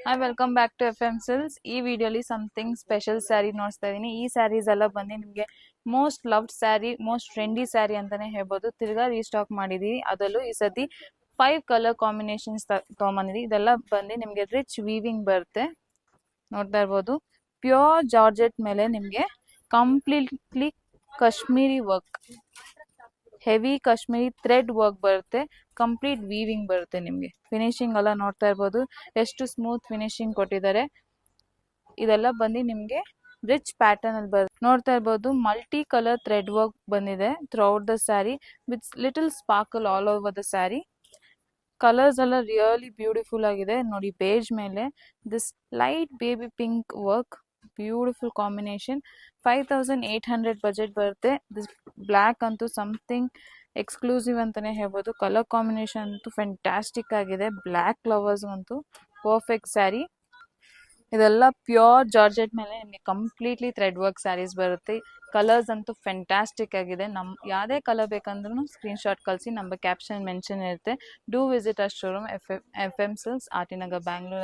Hi, welcome back to FM Sills. ಈ ವಿಡಿಯೋಲಿ something special sari ನೋಡ್ತಾ ಇದೀನಿ. ಈ ಸ್ಯಾರೀಸ್ ಎಲ್ಲ ಬಂದು ನಿಮಗೆ most loved sari, most trendy sari ಅಂತಾನೆ ಹೇಳ್ಬೋದು. ತಿರ್ಗಾ ರೀಸ್ಟಾಕ್ ಮಾಡಿದೀನಿ. ಅದರಲ್ಲೂ ಈ ಸತಿ 5 ಕಲರ್ ಕಾಂಬಿನೇಷನ್ಸ್ ತಗೊಂಬಂದಿದೀನಿ. ಇದೆಲ್ಲ ಬಂದು ನಿಮಗೆ ರಿಚ್ ವೀವಿಂಗ್ ಬರುತ್ತೆ. ನೋಡ್ತಾ ಇರ್ಬೋದು. ಪ್ಯೂರ್ ಜಾರ್ಜೆಟ್ ಮೇಲೆ ನಿಮಗೆ completely Kashmiri work, heavy Kashmiri thread work ಬರುತ್ತೆ. ಕಂಪ್ಲೀಟ್ ವೀವಿಂಗ್ ಬರುತ್ತೆ. ನಿಮಗೆ ಫಿನಿಶಿಂಗ್ ಎಲ್ಲ ನೋಡ್ತಾ ಇರ್ಬೋದು ಎಷ್ಟು ಸ್ಮೂತ್ ಫಿನಿಶಿಂಗ್ ಕೊಟ್ಟಿದ್ದಾರೆ. ಇದೆಲ್ಲ ಬಂದು ನಿಮಗೆ ರಿಚ್ ಪ್ಯಾಟರ್ನ್ ಅಲ್ಲಿ ಬರುತ್ತೆ. ನೋಡ್ತಾ ಇರ್ಬೋದು ಮಲ್ಟಿ ಕಲರ್ ಥ್ರೆಡ್ ವರ್ಕ್ ಬಂದಿದೆ throughout the sari with little sparkle all over the sari. Colours ಎಲ್ಲ ರಿಯಲಿ ಬ್ಯೂಟಿಫುಲ್ ಆಗಿದೆ ನೋಡಿ. ಬೇಜ್ ಮೇಲೆ this light baby pink work, beautiful combination. 5800 budget ಬರುತ್ತೆ. ದಿಸ್ ಬ್ಲ್ಯಾಕ್ ಅಂತೂ ಸಮಥಿಂಗ್ ಎಕ್ಸ್ಕ್ಲೂಸಿವ್ ಅಂತಾನೆ ಹೇಳ್ಬೋದು. ಕಲರ್ ಕಾಂಬಿನೇಷನ್ ಅಂತೂ ಫ್ಯಾಂಟಾಸ್ಟಿಕ್ ಆಗಿದೆ. ಬ್ಲ್ಯಾಕ್ ಲವರ್ಸ್ ಅಂತೂ ಪರ್ಫೆಕ್ಟ್ ಸ್ಯಾರಿ. ಇದೆಲ್ಲ ಪ್ಯೂರ್ ಜಾರ್ಜೆಟ್ ಮೇಲೆ ನಿಮಗೆ ಕಂಪ್ಲೀಟ್ಲಿ ಥ್ರೆಡ್ ವರ್ಕ್ ಸ್ಯಾರೀಸ್ ಬರುತ್ತೆ. ಕಲರ್ಸ್ ಅಂತೂ ಫ್ಯಾಂಟಾಸ್ಟಿಕ್ ಆಗಿದೆ. ಯಾವುದೇ ಕಲರ್ ಬೇಕಂದ್ರೂ ಸ್ಕ್ರೀನ್ಶಾಟ್ ಕಳಿಸಿ. ನಮ್ಮ ಕ್ಯಾಪ್ಷನ್ ಮೆನ್ಷನ್ ಇರುತ್ತೆ. Do visit our showroom F M silks, R T Nagar, Bangalore.